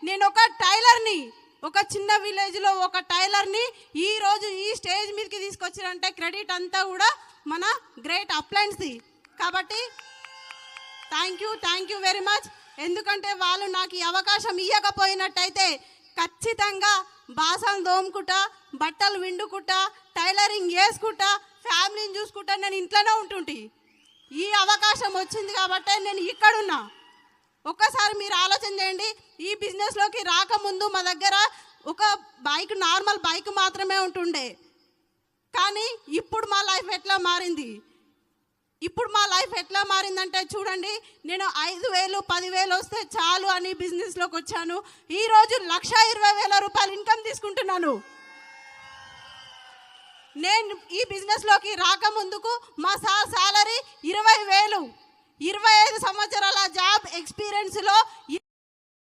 నేను ఒక టైలర్ని, ఒక చిన్న విలేజ్లో ఒక టైలర్ని ఈరోజు ఈ స్టేజ్ మీదకి తీసుకొచ్చారంటే క్రెడిట్ అంతా కూడా మన గ్రేట్ అప్లయన్స్ది. కాబట్టి థ్యాంక్ యూ వెరీ మచ్. ఎందుకంటే వాళ్ళు నాకు ఈ అవకాశం ఇవ్వకపోయినట్టయితే ఖచ్చితంగా బాసలు దోముకుంటా, బట్టలు విండుకుంటా, టైలరింగ్ చేసుకుంటా, ఫ్యామిలీని చూసుకుంటా నేను ఇంట్లోనే ఉంటుంటి. ఈ అవకాశం వచ్చింది కాబట్టి నేను ఇక్కడున్నా. ఒక్కసారి మీరు ఆలోచన చేయండి, ఈ బిజినెస్లోకి రాకముందు మా దగ్గర ఒక బైక్, నార్మల్ బైక్ మాత్రమే ఉంటుండే. కానీ ఇప్పుడు మా లైఫ్ ఎట్లా మారిందంటే చూడండి, నేను 5,000 10,000 వస్తే చాలు అని బిజినెస్లోకి వచ్చాను. ఈరోజు 1,20,000 రూపాయలు ఇన్కమ్ తీసుకుంటున్నాను. నేను ఈ బిజినెస్లోకి రాకముందుకు మా సార్ శాలరీ 20,000. 25 సంవత్సరాల జాబ్ ఎక్స్పీరియన్స్లో